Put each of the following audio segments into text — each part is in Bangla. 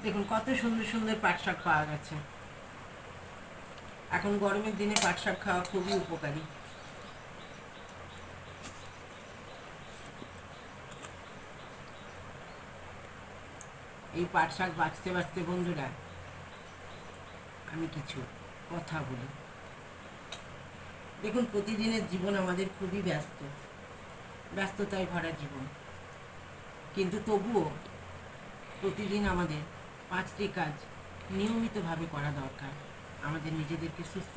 দেখুন কত সুন্দর সুন্দর পাট শাক পাওয়া গেছে। এখন গরমের দিনে পাট শাক খাওয়া খুবই উপকারী। এই পাট শাক বাঁচতে বাঁচতে বন্ধুরা আমি কিছু কথা বলি। দেখুন প্রতিদিনের জীবন আমাদের খুবই ব্যস্ততায় ভরা জীবন, কিন্তু তবুও প্রতিদিন আমাদের 5টি কাজ নিয়মিতভাবে করা দরকার। আমাদের নিজেদেরকে সুস্থ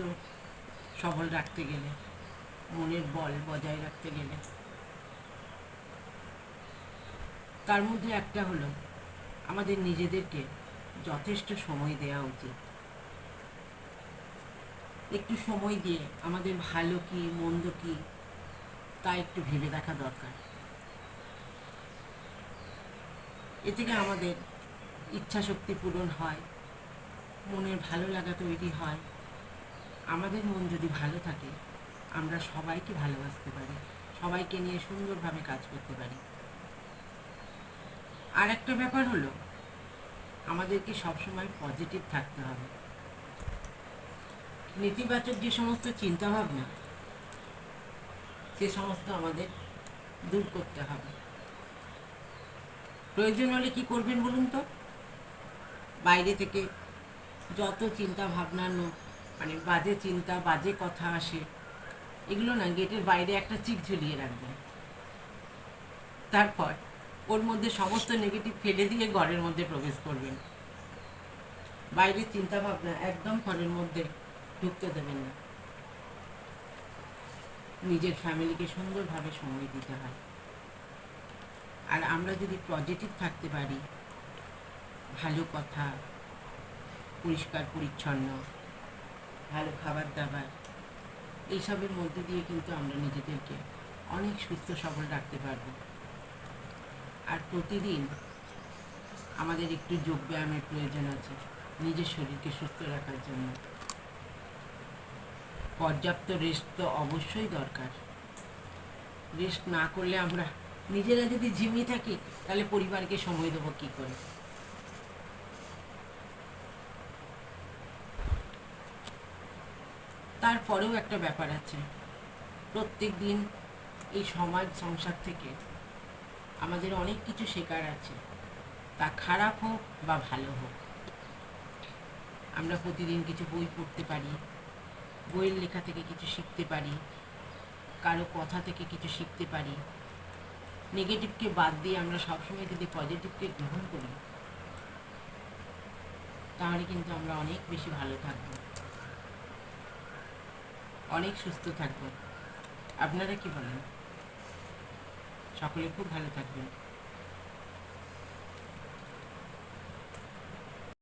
সবল রাখতে গেলে, মনের বল বজায় রাখতে গেলে। তার মধ্যে একটা হলো আমাদের নিজেদেরকে যথেষ্ট সময় দেওয়া উচিত। একটু সময় দিয়ে আমাদের ভালো কি মন্দ কি তা একটু ভেবে দেখা দরকার। এ থেকে আমাদের ইচ্ছা শক্তি পূরণ হয়, মনের ভালো লাগা তৈরি হয়। আমাদের মন যদি ভালো থাকে আমরা সবাইকে ভালোবাসতে পারি, সবাইকে নিয়ে সুন্দরভাবে কাজ করতে পারি। আর একটা ব্যাপার হলো আমাদেরকে সবসময় পজিটিভ থাকতে হবে। নেতিবাচক যে সমস্ত চিন্তাভাবনা সে সমস্ত আমাদের দূর করতে হবে। প্রয়োজন হলে কি করবেন বলুন তো? বাইরে থেকে যত চিন্তা ভাবনা মানে বাজে চিন্তা বাজে কথা আসে, এগুলো না গেটের বাইরে একটা চিক ঝুলিয়ে রাখবেন। তারপর ওর মধ্যে সমস্ত নেগেটিভ ফেলে দিয়ে ঘরের মধ্যে প্রবেশ করবেন। বাইরের চিন্তা ভাবনা একদম ঘরের মধ্যে ঢুকতে দেবেন না। নিজের ফ্যামিলিকে সুন্দরভাবে সময় দিতে হয়। আর আমরা যদি পজিটিভ থাকতে পারি, ভালো কথা, পরিষ্কার পরিচ্ছন্ন, ভালো খাবার দাবার, এইসবের মধ্যে দিয়ে কিন্তু আমরা নিজেদেরকে অনেক সুস্থ সবল রাখতে পারবো। আর প্রতিদিন আমাদের একটু যোগব্যায়ামের প্রয়োজন আছে নিজের শরীরকে সুস্থ রাখার জন্য। পর্যাপ্ত রেস্ট তো অবশ্যই দরকার। রেস্ট না করলে আমরা নিজেরা যদি ঝিমিয়ে থাকি তাহলে পরিবারকে সময় দেবো কী করে? তারপরেও একটা ব্যাপার আছে, প্রত্যেক দিন এই সমাজ সংসার থেকে আমাদের অনেক কিছু শেখার আছে, তা খারাপ হোক বা ভালো হোক। আমরা প্রতিদিন কিছু বই পড়তে পারি, বইয়ের লেখা থেকে কিছু শিখতে পারি, কারো কথা থেকে কিছু শিখতে পারি। নেগেটিভকে বাদ দিয়ে আমরা সবসময় যদি পজিটিভকে গ্রহণ করি তাহলে কিন্তু আমরা অনেক বেশি ভালো থাকবো, অনেক সুস্থ থাকবো। আপনারা কি বলেন? সকলে খুব ভালো থাকবেন।